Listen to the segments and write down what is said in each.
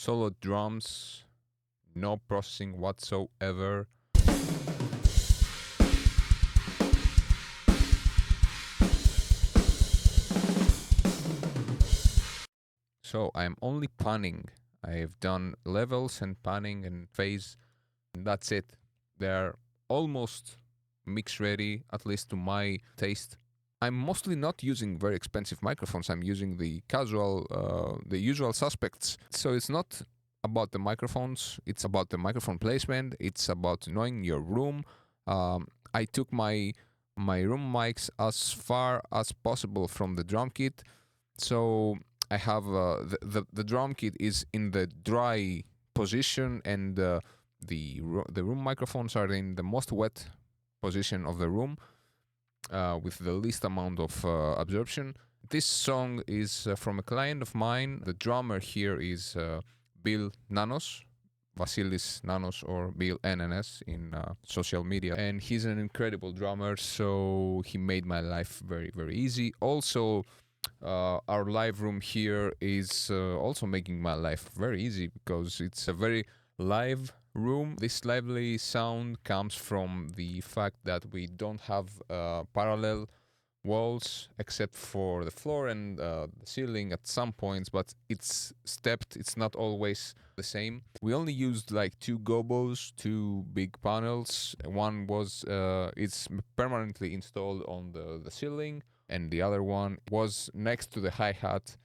Solo drums, no processing whatsoever. So I'm only panning. I've done levels and panning and phase, and that's it. They're almost mix ready, at least to my taste. I'm mostly not using very expensive microphones. I'm using the casual, the usual suspects. So it's not about the microphones. It's about the microphone placement. It's about knowing your room. I took my room mics as far as possible from the drum kit. So I have the drum kit is in the dry position, and the room microphones are in the most wet position of the room, with the least amount of absorption. This song is from a client of mine. The drummer here is Bill Nanos, Vasilis Nanos, or Bill NNS in social media. And he's an incredible drummer, so he made my life very, very easy. Also, our live room here is also making my life very easy because it's a very live room. This lively sound comes from the fact that we don't have parallel walls except for the floor and the ceiling at some points, but it's stepped. It's not always the same. We only used like two gobos, two big panels. One was it's permanently installed on the ceiling, and the other one was next to the hi-hat,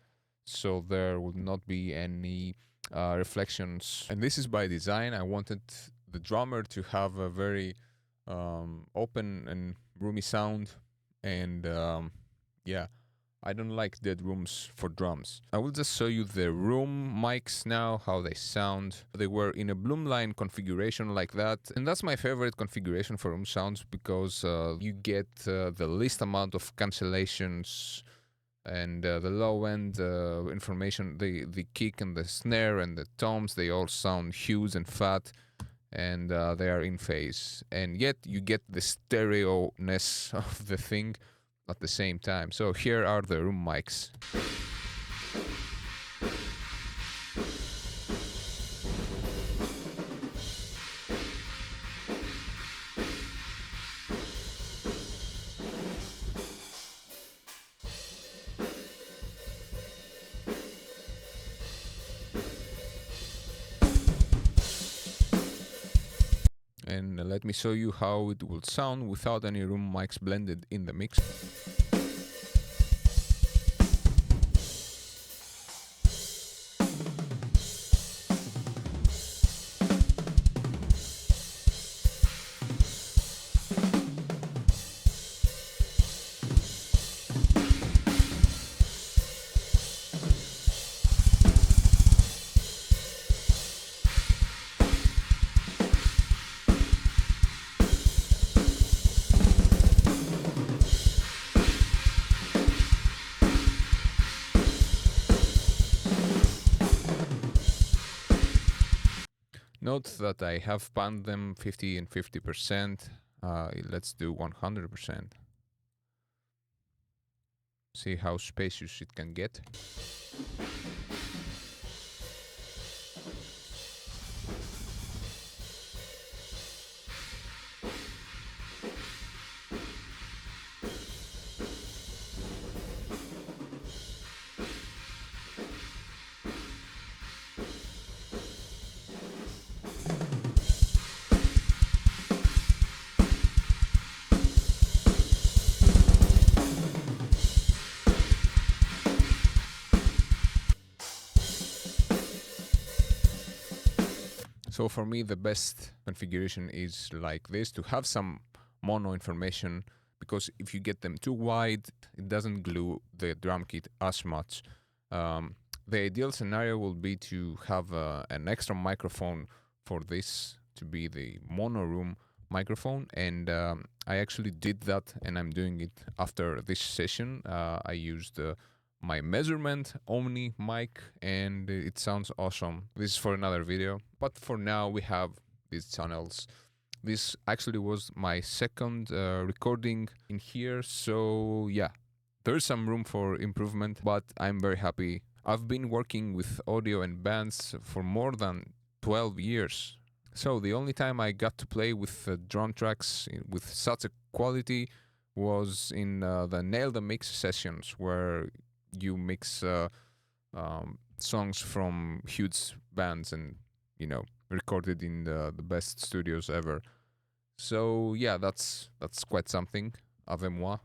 so there would not be any reflections. And this is by design. I wanted the drummer to have a very open and roomy sound, and yeah, I don't like dead rooms for drums. I will just show you the room mics now, how they sound. They were in a Bloomline configuration like that, and that's my favorite configuration for room sounds because you get the least amount of cancellations, and the low end information, the kick and the snare and the toms, they all sound huge and fat, and they are in phase, and yet you get the stereo-ness of the thing at the same time. So here are the room mics. And let me show you how it will sound without any room mics blended in the mix. Note that I have panned them 50 and 50%. Let's do 100%. See how spacious it can get. So for me, the best configuration is like this, to have some mono information, because if you get them too wide, it doesn't glue the drum kit as much. The ideal scenario will be to have an extra microphone for this to be the mono room microphone, and I actually did that, and I'm doing it after this session. I used my measurement Omni mic, and it sounds awesome. This is for another video, but for now we have these channels. This actually was my second recording in here, so yeah, there's some room for improvement, but I'm very happy I've been working with audio and bands for more than 12 years. So the only time I got to play with drum tracks with such a quality was in the Nail the Mix sessions, where you mix songs from huge bands and, recorded in the best studios ever. So yeah, that's quite something. Avec moi.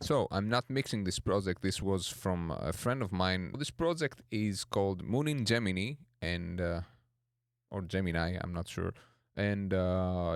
So I'm not mixing this project. This was from a friend of mine. This project is called Moon in Gemini, and or Gemini, I'm not sure. And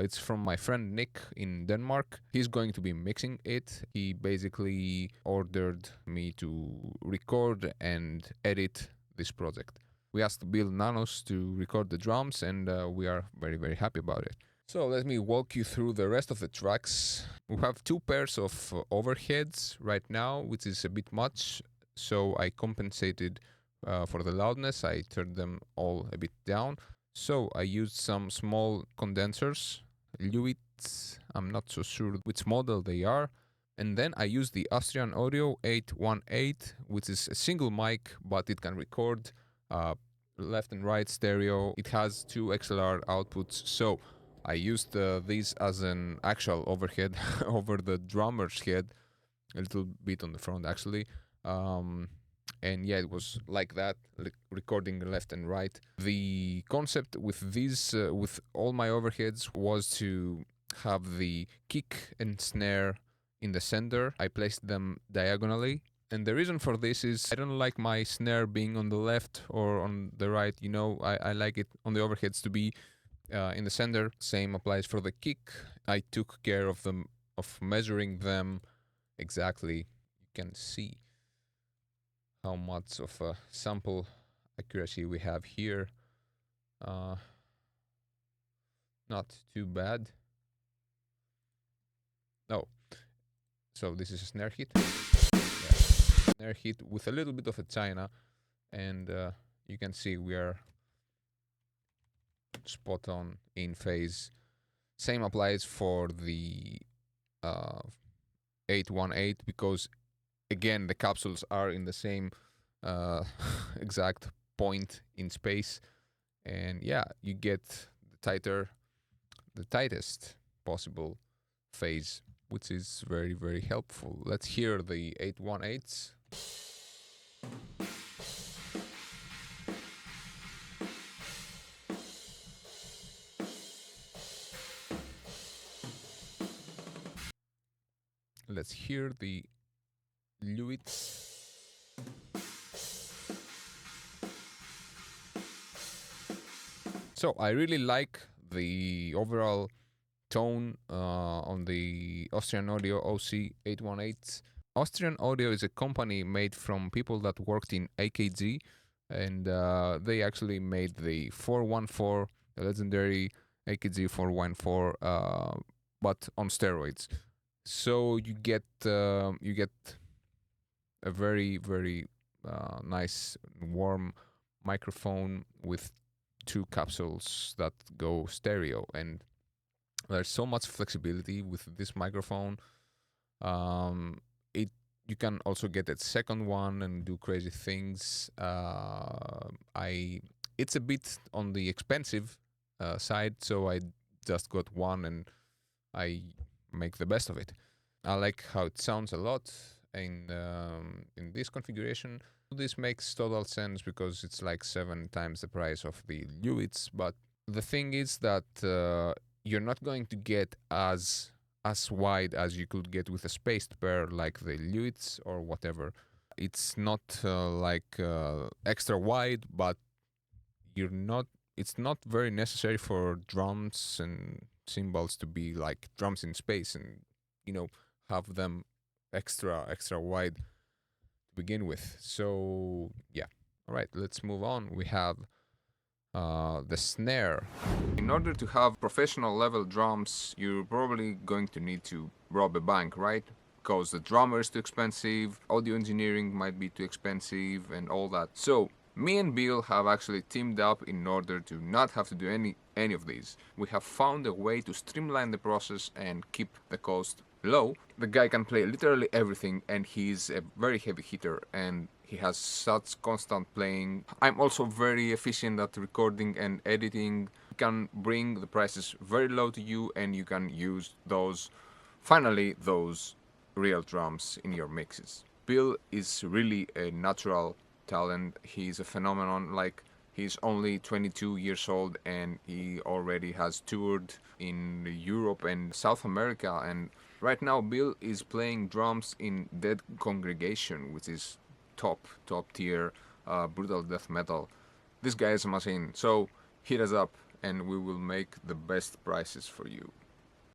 it's from my friend Nick in Denmark. He's going to be mixing it. He basically ordered me to record and edit this project. We asked Bill Nanos to record the drums, and we are very, very happy about it. So let me walk you through the rest of the tracks. We have two pairs of overheads right now, which is a bit much. So I compensated for the loudness. I turned them all a bit down. So I used some small condensers, Lewitt, I'm not so sure which model they are. And then I used the Austrian Audio 818, which is a single mic, but it can record left and right stereo. It has two XLR outputs. So I used these as an actual overhead over the drummer's head, a little bit on the front actually. And yeah, it was like that, recording left and right. The concept with these, with all my overheads, was to have the kick and snare in the center. I placed them diagonally. And the reason for this is I don't like my snare being on the left or on the right. I like it on the overheads to be in the center. Same applies for the kick. I took care of measuring them exactly. You can see how much of a sample accuracy we have here. Not too bad. Oh, so this is a snare hit. Yeah. Snare hit with a little bit of a China, and you can see we are spot on in phase. Same applies for the 818, because again the capsules are in the same exact point in space, and yeah, you get the tightest possible phase, which is very, very helpful. Let's hear the 818s. Let's hear the Lewitt. So I really like the overall tone on the Austrian Audio OC818. Austrian Audio is a company made from people that worked in AKG, and they actually made the 414, the legendary AKG 414, but on steroids. So you get a very, very nice warm microphone with two capsules that go stereo, and there's so much flexibility with this microphone. You can also get a second one and do crazy things. It's a bit on the expensive side, so I just got one and I make the best of it. I like how it sounds a lot in this configuration. This makes total sense because it's like 7 times the price of the Lewitts, but the thing is that you're not going to get as wide as you could get with a spaced pair like the Lewitts or whatever. It's not extra wide, but it's not very necessary for drums and cymbals to be like drums in space and have them extra wide to begin with. So yeah, all right, let's move on. We have the snare. In order to have professional level drums, you're probably going to need to rob a bank, right? Because the drummer is too expensive, audio engineering might be too expensive, and all that. So Me and Bill have actually teamed up in order to not have to do any of these. We have found a way to streamline the process and keep the cost low. The guy can play literally everything, and he's a very heavy hitter, and he has such constant playing. I'm also very efficient at recording and editing. You can bring the prices very low to you, and you can use those, finally, those real drums in your mixes. Bill is really a natural talent. He's a phenomenon. Like, he's only 22 years old and he already has toured in Europe and South America. And right now, Bill is playing drums in Dead Congregation, which is top tier brutal death metal. This guy is a machine. So hit us up and we will make the best prices for you.